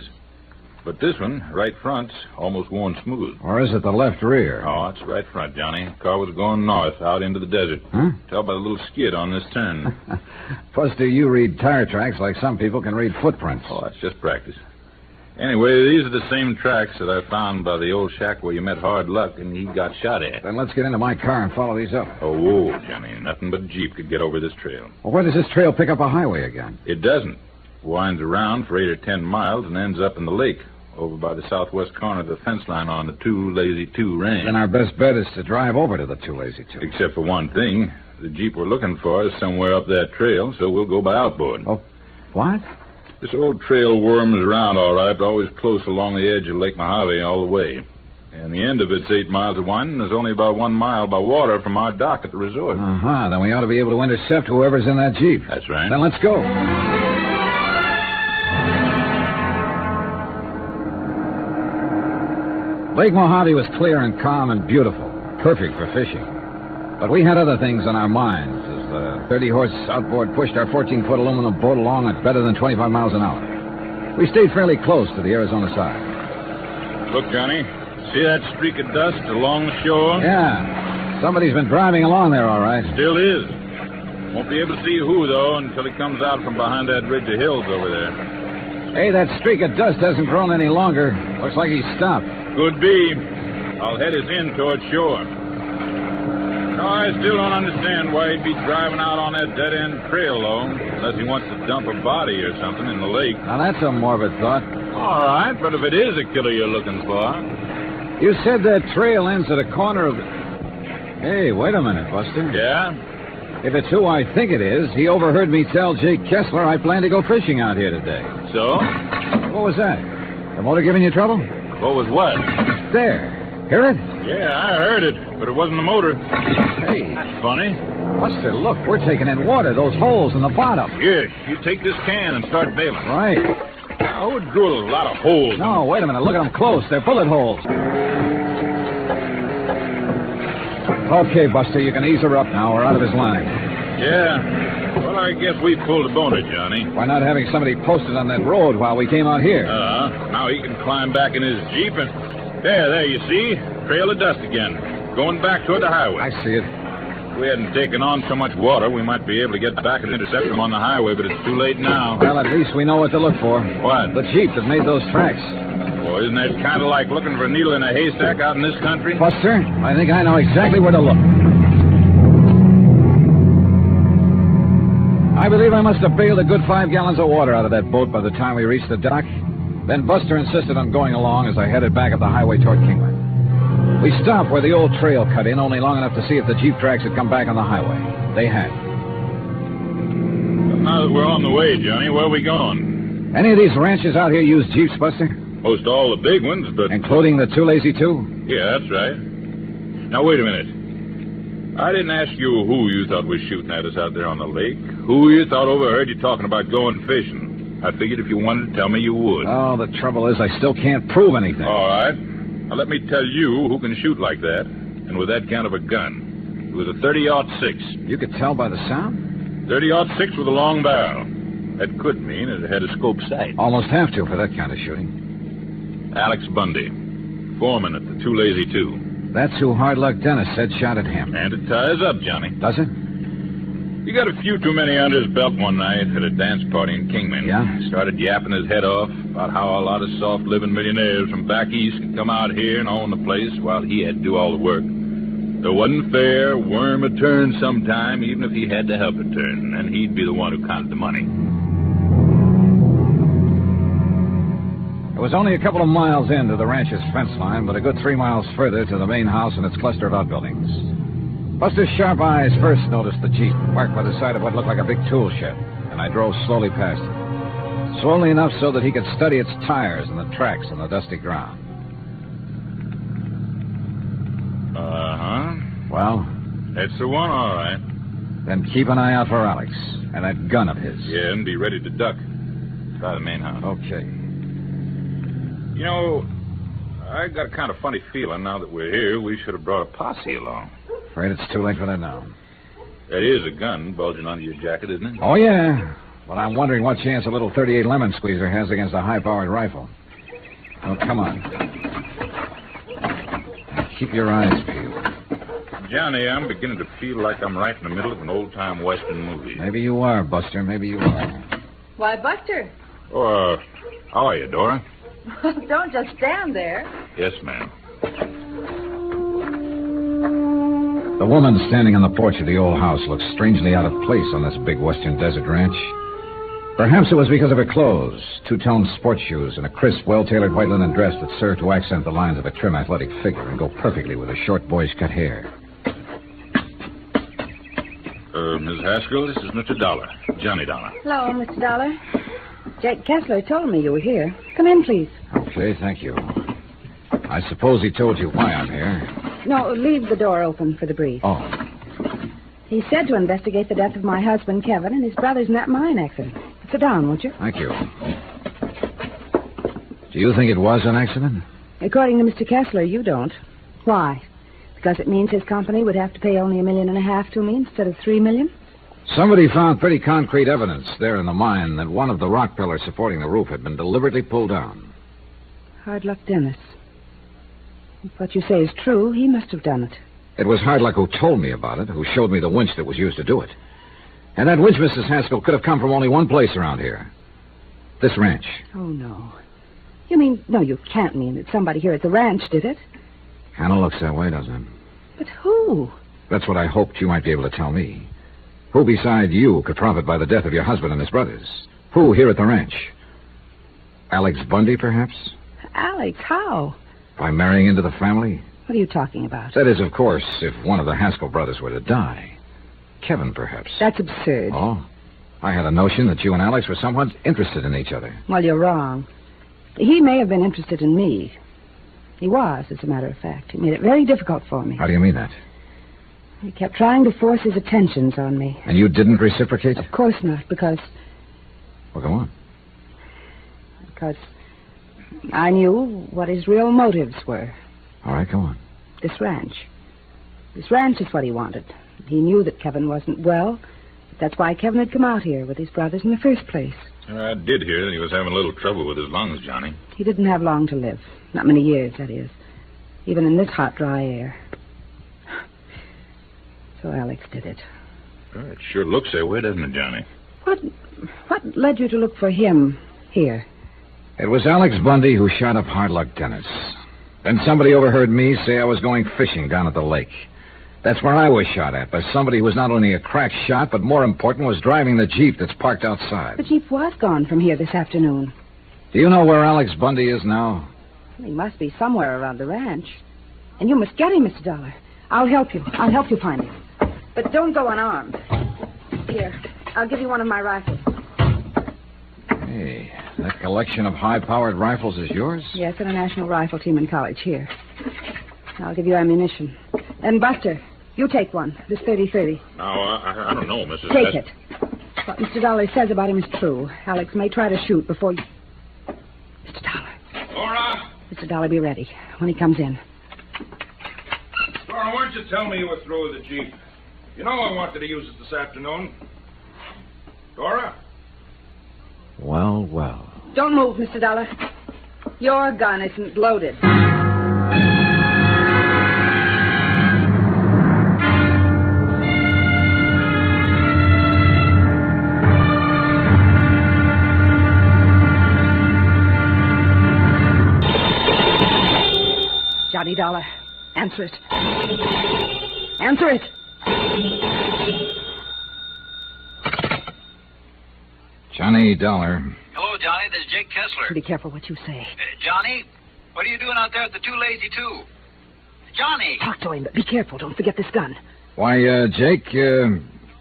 But this one, right front's almost worn smooth. Or is it the left rear? Oh, it's right front, Johnny. Car was going north, out into the desert. Huh? Tell by the little skid on this turn. Buster, you read tire tracks like some people can read footprints. Oh, that's just practice. Anyway, these are the same tracks that I found by the old shack where you met Hard Luck and he got shot at. Then let's get into my car and follow these up. Oh, whoa, Johnny. Nothing but a Jeep could get over this trail. Well, where does this trail pick up a highway again? It doesn't. Winds around for 8 or 10 miles and ends up in the lake, over by the southwest corner of the fence line on the Two Lazy Two range. Then our best bet is to drive over to the Two Lazy Two. Except for one thing. The Jeep we're looking for is somewhere up that trail, so we'll go by outboard. Oh, what? This old trail worms around all right, always close along the edge of Lake Mojave all the way. And the end of it's 8 miles of winding. There's only about 1 mile by water from our dock at the resort. Uh-huh. Then we ought to be able to intercept whoever's in that Jeep. That's right. Then let's go. Lake Mojave was clear and calm and beautiful, perfect for fishing. But we had other things on our minds as the 30-horse outboard pushed our 14-foot aluminum boat along at better than 25 miles an hour. We stayed fairly close to the Arizona side. Look, Johnny, see that streak of dust along the shore? Yeah. Somebody's been driving along there, all right. Still is. Won't be able to see who, though, until he comes out from behind that ridge of hills over there. Hey, that streak of dust hasn't grown any longer. Looks like he's stopped. Could be. I'll head us in toward shore. No, I still don't understand why he'd be driving out on that dead-end trail, though, unless he wants to dump a body or something in the lake. Now, that's a morbid thought. All right, but if it is a killer you're looking for... You said that trail ends at a corner of... Hey, wait a minute, Buster. Yeah? If it's who I think it is, he overheard me tell Jake Kessler I plan to go fishing out here today. So? What was that? The motor giving you trouble? What was what? There. Hear it? Yeah, I heard it, but it wasn't the motor. Hey. That's funny. Buster, look, we're taking in water, those holes in the bottom. Here, you take this can and start bailing. Right. I would drill a lot of holes. No, wait a minute. Look at them close. They're bullet holes. Okay, Buster, you can ease her up now. We're out of his line. Yeah. Well, I guess we pulled a boner, Johnny. Why not having somebody posted on that road while we came out here? Now he can climb back in his Jeep and... There, you see? Trail of dust again. Going back toward the highway. I see it. If we hadn't taken on so much water, we might be able to get back and intercept him on the highway, but it's too late now. Well, at least we know what to look for. What? The Jeep that made those tracks. Well, isn't that kind of like looking for a needle in a haystack out in this country? Buster, I think I know exactly where to look. I believe I must have bailed a good 5 gallons of water out of that boat by the time we reached the dock. Then Buster insisted on going along as I headed back up the highway toward Kingman. We stopped where the old trail cut in, only long enough to see if the Jeep tracks had come back on the highway. They had. Now that we're on the way, Johnny, where are we going? Any of these ranches out here use Jeeps, Buster? Most all the big ones, but... Including the Too Lazy Two? Yeah, that's right. Now, wait a minute. I didn't ask you who you thought was shooting at us out there on the lake. Who you thought overheard you talking about going fishing. I figured if you wanted to tell me, you would. Oh, the trouble is I still can't prove anything. All right. Now, let me tell you who can shoot like that, and with that kind of a gun. It was a 30-06. You could tell by the sound? 30-06 with a long barrel. That could mean it had a scope sight. Almost have to for that kind of shooting. Alex Bundy, foreman at the Too Lazy Two. That's who Hard Luck Dennis said shot at him. And it ties up, Johnny. Does it? He got a few too many under his belt one night at a dance party in Kingman. Yeah? Started yapping his head off about how a lot of soft-living millionaires from back east can come out here and own the place while he had to do all the work. It wasn't fair. Worm would turn sometime, even if he had to help it turn, and he'd be the one who counted the money. It was only a couple of miles into the ranch's fence line, but a good 3 miles further to the main house and its cluster of outbuildings. Buster's sharp eyes first noticed the Jeep parked by the side of what looked like a big tool shed, and I drove slowly past it. Slowly enough so that he could study its tires and the tracks on the dusty ground. Uh-huh. Well? That's the one, all right. Then keep an eye out for Alex and that gun of his. Yeah, and be ready to duck. By the main house. Okay. You know, I got a kind of funny feeling now that we're here, we should have brought a posse along. Afraid it's too late for that now. That is a gun bulging under your jacket, isn't it? Oh, yeah. But I'm wondering what chance a little .38 lemon squeezer has against a high-powered rifle. Oh, come on. Keep your eyes peeled. Johnny, I'm beginning to feel like I'm right in the middle of an old-time Western movie. Maybe you are, Buster. Maybe you are. Why, Buster. Oh, how are you, Dora? Don't just stand there. Yes, ma'am. The woman standing on the porch of the old house looked strangely out of place on this big western desert ranch. Perhaps it was because of her clothes, two-tone sports shoes, and a crisp, well-tailored white linen dress that served to accent the lines of a trim, athletic figure and go perfectly with her short, boyish-cut hair. Ms. Haskell, this is Mr. Dollar, Johnny Dollar. Hello, Mr. Dollar. Jack Kessler told me you were here. Come in, please. Okay, thank you. I suppose he told you why I'm here. No, leave the door open for the breeze. Oh. He said to investigate the death of my husband, Kevin, and his brothers in that mine accident. Sit down, won't you? Thank you. Do you think it was an accident? According to Mr. Kessler, you don't. Why? Because it means his company would have to pay only $1.5 million to me instead of $3 million? Somebody found pretty concrete evidence there in the mine that one of the rock pillars supporting the roof had been deliberately pulled down. Hard Luck Dennis. If what you say is true, he must have done it. It was Hard Luck who told me about it, who showed me the winch that was used to do it. And that winch, Mrs. Haskell, could have come from only one place around here. This ranch. Oh, no. You mean, no, you can't mean that somebody here at the ranch did it. Kind of looks that way, doesn't it? But who? That's what I hoped you might be able to tell me. Who beside you could profit by the death of your husband and his brothers? Who here at the ranch? Alex Bundy, perhaps? Alex, how? By marrying into the family? What are you talking about? That is, of course, if one of the Haskell brothers were to die. Kevin, perhaps. That's absurd. Oh? I had a notion that you and Alex were somewhat interested in each other. Well, you're wrong. He may have been interested in me. He was, as a matter of fact. He made it very difficult for me. How do you mean that? He kept trying to force his attentions on me. And you didn't reciprocate? Of course not, because... Well, go on. Because I knew what his real motives were. All right, go on. This ranch. This ranch is what he wanted. He knew that Kevin wasn't well. That's why Kevin had come out here with his brothers in the first place. I did hear that he was having a little trouble with his lungs, Johnny. He didn't have long to live. Not many years, that is. Even in this hot, dry air. So Alex did it. Well, it sure looks that way, doesn't it, Johnny? What led you to look for him here? It was Alex Bundy who shot up Hardluck Dennis. Then somebody overheard me say I was going fishing down at the lake. That's where I was shot at by somebody who was not only a crack shot, but more important, was driving the Jeep that's parked outside. The Jeep was gone from here this afternoon. Do you know where Alex Bundy is now? He must be somewhere around the ranch. And you must get him, Mr. Dollar. I'll help you. I'll help you find him. But don't go unarmed. Here, I'll give you one of my rifles. Hey, that collection of high-powered rifles is yours? Yes, International Rifle Team in college. Here. I'll give you ammunition. And Buster, you take one. This 30-30. No, I don't know, Mrs. Take it. What Mr. Dollar says about him is true. Alex may try to shoot before you... Mr. Dollar. Dora! Mr. Dollar, be ready when he comes in. Dora, why don't you tell me you were through with the Jeep? You know I wanted to use it this afternoon. Dora? Well, well. Don't move, Mr. Dollar. Your gun isn't loaded. Johnny Dollar, answer it. Answer it. Johnny Dollar. Hello, Johnny. This is Jake Kessler. Be careful what you say. Johnny, what are you doing out there at the Too Lazy Two? Johnny! Talk to him, but be careful. Don't forget this gun. Why, Jake,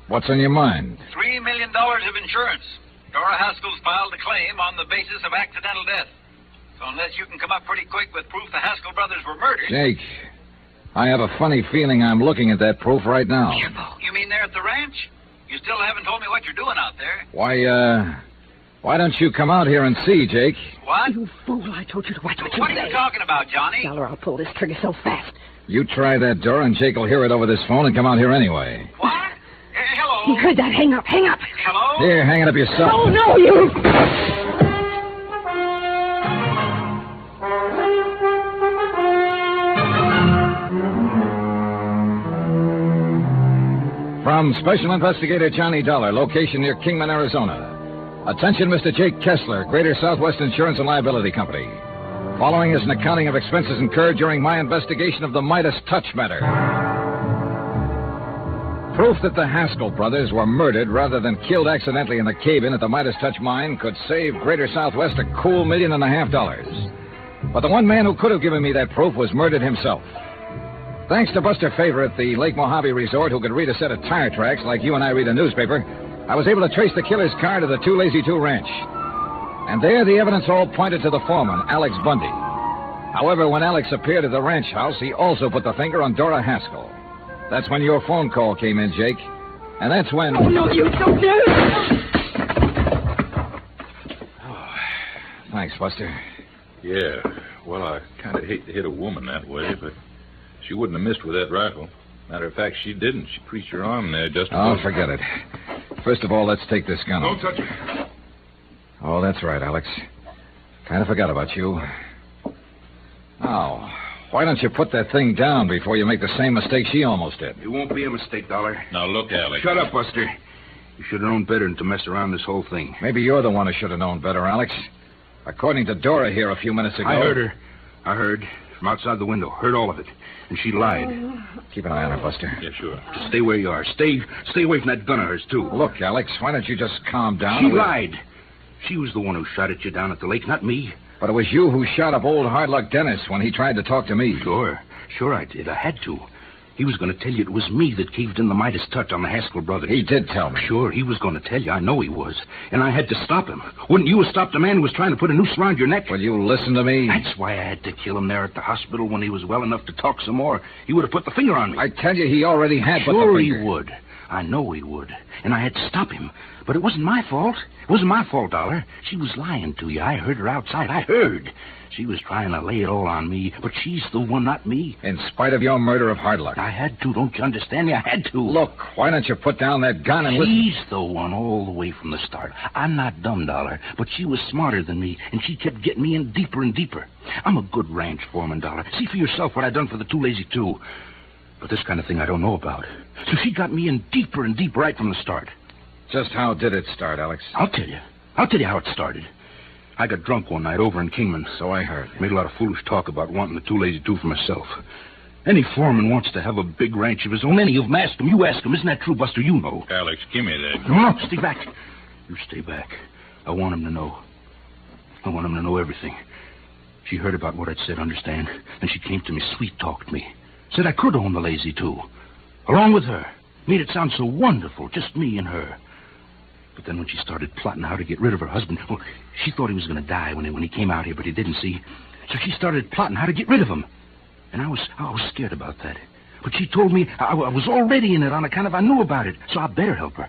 what's on your mind? $3 million of insurance. Dora Haskell's filed a claim on the basis of accidental death. So unless you can come up pretty quick with proof the Haskell brothers were murdered... Jake, I have a funny feeling I'm looking at that proof right now. You mean there at the ranch? You still haven't told me what you're doing out there. Why don't you come out here and see, Jake? What? You fool, I told you to watch what you say. What are you talking about, Johnny? Dollar, I'll pull this trigger so fast. You try that door and Jake will hear it over this phone and come out here anyway. What? Hello? He heard that. Hang up, hang up. Hello? Here, hang it up yourself. Oh, no, you... From Special Investigator Johnny Dollar, location near Kingman, Arizona. Attention, Mr. Jake Kessler, Greater Southwest Insurance and Liability Company. Following is an accounting of expenses incurred during my investigation of the Midas Touch matter. Proof that the Haskell brothers were murdered rather than killed accidentally in the cave-in at the Midas Touch mine could save Greater Southwest a cool $1.5 million. But the one man who could have given me that proof was murdered himself. Thanks to Buster Favor at the Lake Mojave Resort, who could read a set of tire tracks like you and I read a newspaper, I was able to trace the killer's car to the Too Lazy Two ranch. And there, the evidence all pointed to the foreman, Alex Bundy. However, when Alex appeared at the ranch house, he also put the finger on Dora Haskell. That's when your phone call came in, Jake. And that's when... Oh, no, you don't do Oh, thanks, Buster. Yeah, well, I kind of hate to hit a woman that way, but she wouldn't have missed with that rifle. Matter of fact, she didn't. She creased your arm there just... Oh, forget it. First of all, let's take this gun. Don't touch it. Oh, that's right, Alex. Kind of forgot about you. Now, why don't you put that thing down before you make the same mistake she almost did? It won't be a mistake, Dollar. Now, look, Alex. Shut up, Buster. You should have known better than to mess around this whole thing. Maybe you're the one who should have known better, Alex. According to Dora here a few minutes ago... I heard her. I heard from outside the window. Heard all of it. And she lied. Keep an eye on her, Buster. Yeah, sure. Just stay where you are. Stay away from that gun of hers, too. Look, Alex, why don't you just calm down? She lied. She was the one who shot at you down at the lake, not me. But it was you who shot up old Hardluck Dennis when he tried to talk to me. Sure I did. I had to. He was going to tell you it was me that caved in the Midas Touch on the Haskell brothers. He did tell me. Sure, he was going to tell you. I know he was. And I had to stop him. Wouldn't you have stopped a man who was trying to put a noose around your neck? Will you listen to me? That's why I had to kill him there at the hospital when he was well enough to talk some more. He would have put the finger on me. I tell you, he already had put the Sure finger. he would. I know he would. and I had to stop him. But it wasn't my fault. It wasn't my fault, Dollar. She was lying to you. I heard her outside. I heard. She was trying to lay it all on me, but she's the one, not me. In spite of your murder of Hardluck. I had to. Don't you understand me? I had to. Look, why don't you put down that gun and listen? She's the one all the way from the start. I'm not dumb, Dollar, but she was smarter than me, and she kept getting me in deeper and deeper. I'm a good ranch foreman, Dollar. See for yourself what I done for the Too Lazy Two. But this kind of thing I don't know about. So she got me in deeper and deeper right from the start. Just how did it start, Alex? I'll tell you. I'll tell you how it started. I got drunk one night over in Kingman. So I heard. Made a lot of foolish talk about wanting the Too Lazy Two for myself. Any foreman wants to have a big ranch of his own. Any of them, ask him. You ask him. Isn't that true, Buster? You know. Alex, give me that. No, stay back. You stay back. I want him to know. I want him to know everything. She heard about what I'd said, understand? And she came to me, sweet-talked me. Said I could own the Lazy Two. Along with her. Made it sound so wonderful, just me and her. But then when she started plotting how to get rid of her husband, well, she thought he was going to die when he came out here, but he didn't, see. So she started plotting how to get rid of him. And I was scared about that. But she told me I was already in it on account of I knew about it, so I better help her.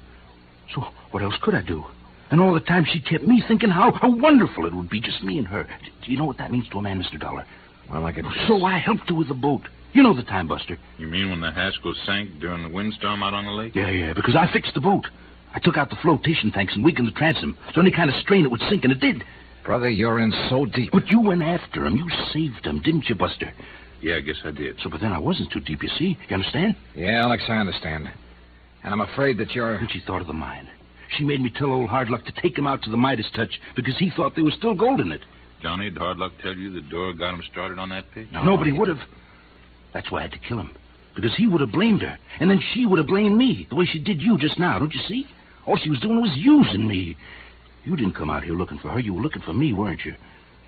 So what else could I do? And all the time she kept me thinking how wonderful it would be, just me and her. Do you know what that means to a man, Mr. Dollar? Well, I could... So I helped her with the boat. You know the time, Buster. You mean when the Haskell sank during the windstorm out on the lake? Yeah, because I fixed the boat. I took out the flotation tanks and weakened the transom, so any kind of strain it would sink, and it did. Brother, you're in so deep. But you went after him. You saved him, didn't you, Buster? Yeah, I guess I did. So, but then I wasn't too deep, you see. You understand? Yeah, Alex, I understand. And I'm afraid that you're... And she thought of the mine. She made me tell old Hardluck to take him out to the Midas Touch because he thought there was still gold in it. Johnny, did Hardluck tell you the Dora got him started on that pig? No, but he would have. That's why I had to kill him. Because he would have blamed her. And then she would have blamed me, the way she did you just now, don't you see? All she was doing was using me. You didn't come out here looking for her. You were looking for me, weren't you?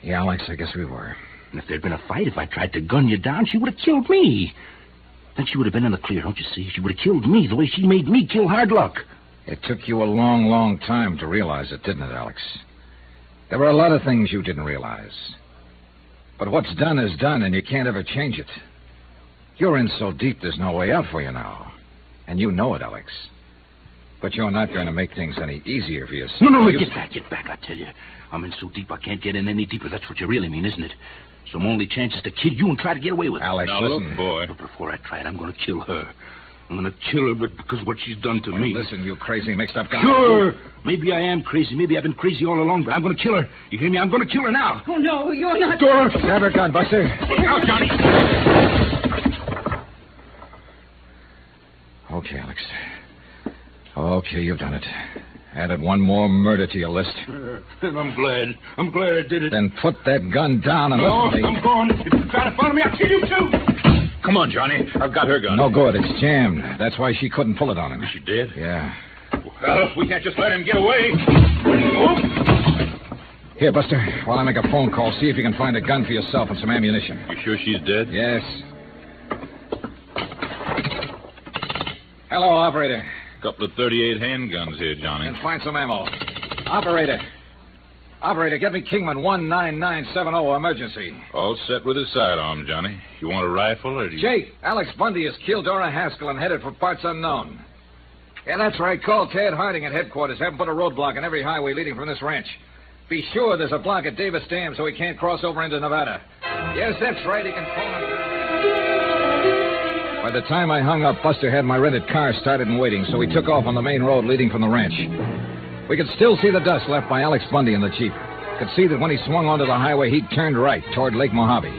Yeah, Alex, I guess we were. And if there'd been a fight, if I tried to gun you down, she would have killed me. Then she would have been in the clear, don't you see? She would have killed me the way she made me kill Hardluck. It took you a long, long time to realize it, didn't it, Alex? There were a lot of things you didn't realize. But what's done is done, and you can't ever change it. You're in so deep there's no way out for you now. And you know it, Alex. But you're not going to make things any easier for yourself. No, get back, I tell you. I'm in so deep I can't get in any deeper. That's what you really mean, isn't it? So my only chance is to kill you and try to get away with it. Alex, now, listen. Look, boy. But before I try it, I'm going to kill her. I'm going to kill her because of what she's done to me. Listen, you crazy mixed-up guy. Sure. Maybe I am crazy. Maybe I've been crazy all along, but I'm going to kill her. You hear me? I'm going to kill her now. Oh, no, you're not... Dora! Grab her gun, Buster. Out, Johnny! Okay, Alex. Okay, you've done it. Added one more murder to your list. And I'm glad. I'm glad I did it. Then put that gun down and No, listen to me. I'm going. If you try to follow me, I'll kill you, too. Come on, Johnny. I've got her gun. No good. It's jammed. That's why she couldn't pull it on him. She did? Yeah. Well, we can't just let him get away. Here, Buster, while I make a phone call, see if you can find a gun for yourself and some ammunition. You sure she's dead? Yes. Hello, operator. Couple of 38 handguns here, Johnny. And find some ammo. Operator. Operator, get me Kingman 19970 emergency. All set with his sidearm, Johnny. You want a rifle or do you... Jake, Alex Bundy has killed Dora Haskell and headed for parts unknown. Yeah, that's right. Call Ted Harding at headquarters. Have him put a roadblock on every highway leading from this ranch. Be sure there's a block at Davis Dam so he can't cross over into Nevada. Yes, that's right. He can phone him. By the time I hung up, Buster had my rented car started and waiting, so we took off on the main road leading from the ranch. We could still see the dust left by Alex Bundy in the Jeep. Could see that when he swung onto the highway, he'd turned right toward Lake Mojave.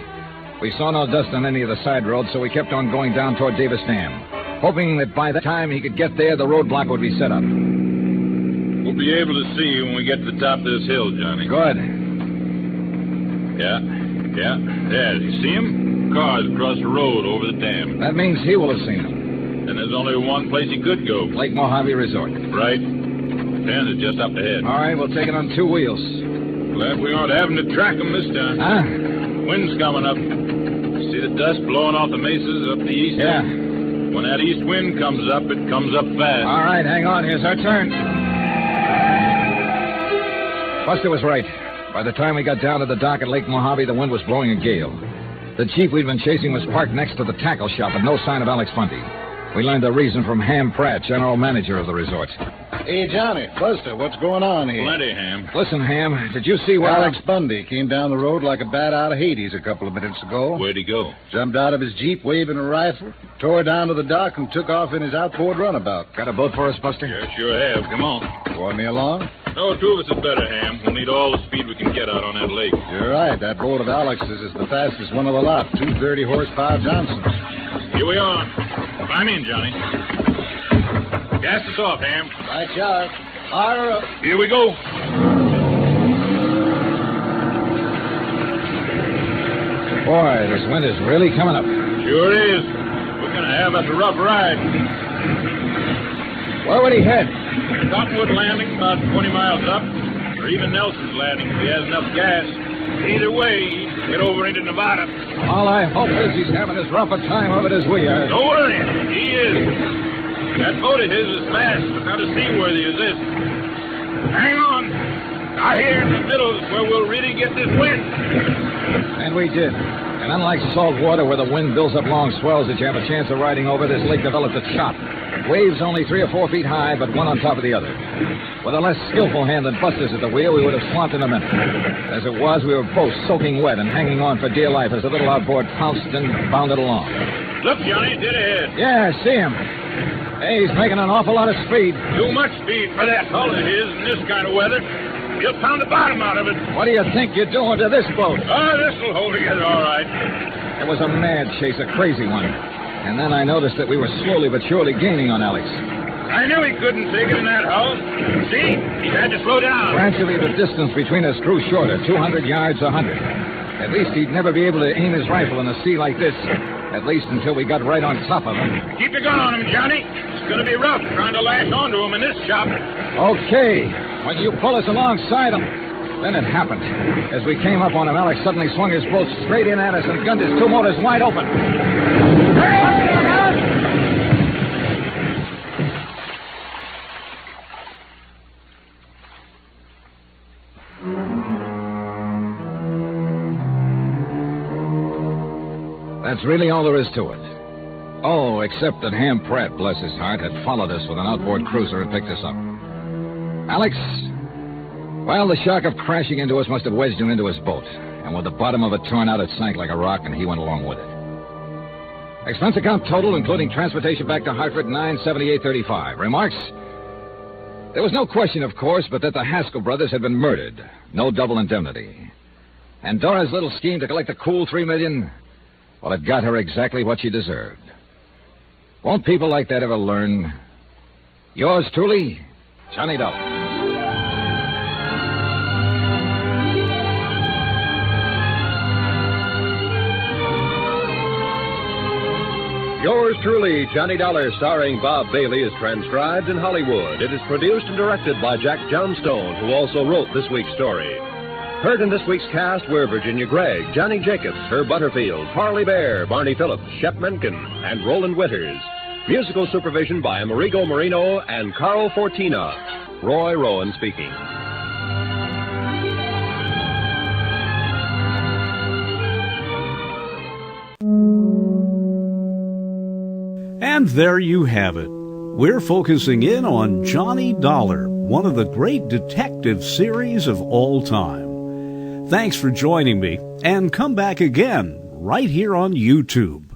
We saw no dust on any of the side roads, so we kept on going down toward Davis Dam, hoping that by the time he could get there, the roadblock would be set up. We'll be able to see you when we get to the top of this hill, Johnny. Good. Yeah. There, you see him? Cars across the road over the dam. That means he will have seen him. And there's only one place he could go. Lake Mojave Resort. Right. And it's just up ahead. All right, we'll take it on 2 wheels. Glad we aren't having to track him this time. Huh? Wind's coming up. See the dust blowing off the mesas up the east? Yeah. When that east wind comes up, it comes up fast. All right, hang on. Here's our turn. Buster was right. By the time we got down to the dock at Lake Mojave, the wind was blowing a gale. The Jeep we'd been chasing was parked next to the tackle shop, but no sign of Alex Bundy. We learned the reason from Ham Pratt, general manager of the resort. Hey, Johnny, Buster, what's going on here? Plenty, Ham. Listen, Ham, did you see where... Alex Bundy came down the road like a bat out of Hades a couple of minutes ago. Where'd he go? Jumped out of his Jeep waving a rifle, tore down to the dock, and took off in his outboard runabout. Got a boat for us, Buster? Yeah, sure have. Come on. Want me along? No, two of us is better, Ham. We'll need all the speed we can get out on that lake. You're right. That boat of Alex's is the fastest one of the lot. 230 horsepower Johnsons. Here we are. Climb in, Johnny. Gas us off, Ham. Right, Charles. Fire up. Here we go. Boy, this wind is really coming up. Sure is. We're going to have us a rough ride. Where would he head? Cottonwood Landing, about 20 miles up, or even Nelson's Landing if he has enough gas. Either way, he'd get over into Nevada. All I hope is he's having as rough a time of it as we are. Don't worry, he is. That boat of his is fast, but not as seaworthy as this. Hang on. Out here in the middle is where we'll really get this wind. And we did. And unlike salt water where the wind builds up long swells that you have a chance of riding over, this lake developed a chop. Waves only 3 or 4 feet high, but one on top of the other. With a less skillful hand than Buster's at the wheel, we would have swamped in a minute. As it was, we were both soaking wet and hanging on for dear life as the little outboard pounced and bounded along. Look, Johnny, dead ahead. Yeah, I see him. Hey, he's making an awful lot of speed. Too much speed for that hull of his in this kind of weather. He'll pound the bottom out of it. What do you think you're doing to this boat? Oh, this'll hold together all right. It was a mad chase, a crazy one. And then I noticed that we were slowly but surely gaining on Alex. I knew he couldn't take it in that hull. See? He had to slow down. Gradually, the distance between us grew shorter, 200 yards, 100. At least he'd never be able to aim his rifle in a sea like this. At least until we got right on top of him. Keep your gun on him, Johnny. It's going to be rough trying to lash onto him in this chop. Okay. When you pull us alongside him. Then it happened. As we came up on him, Alex suddenly swung his boat straight in at us and gunned his 2 motors wide open. That's really all there is to it. Oh, except that Ham Pratt, bless his heart, had followed us with an outboard cruiser and picked us up. Alex, well, the shock of crashing into us must have wedged him into his boat. And with the bottom of it torn out, it sank like a rock, and he went along with it. Expense account total, including transportation back to Hartford, $978.35. Remarks? There was no question, of course, but that the Haskell brothers had been murdered. No double indemnity. And Dora's little scheme to collect a cool $3 million, well, it got her exactly what she deserved. Won't people like that ever learn? Yours truly, Johnny Dollar. Yours truly, Johnny Dollar, starring Bob Bailey, is transcribed in Hollywood. It is produced and directed by Jack Johnstone, who also wrote this week's story. Heard in this week's cast were Virginia Gregg, Johnny Jacobs, Herb Butterfield, Parley Bear, Barney Phillips, Shep Menken, and Roland Winters. Musical supervision by Amerigo Marino and Carl Fortina. Roy Rowan speaking. And there you have it. We're focusing in on Johnny Dollar, one of the great detective series of all time. Thanks for joining me, and come back again right here on YouTube.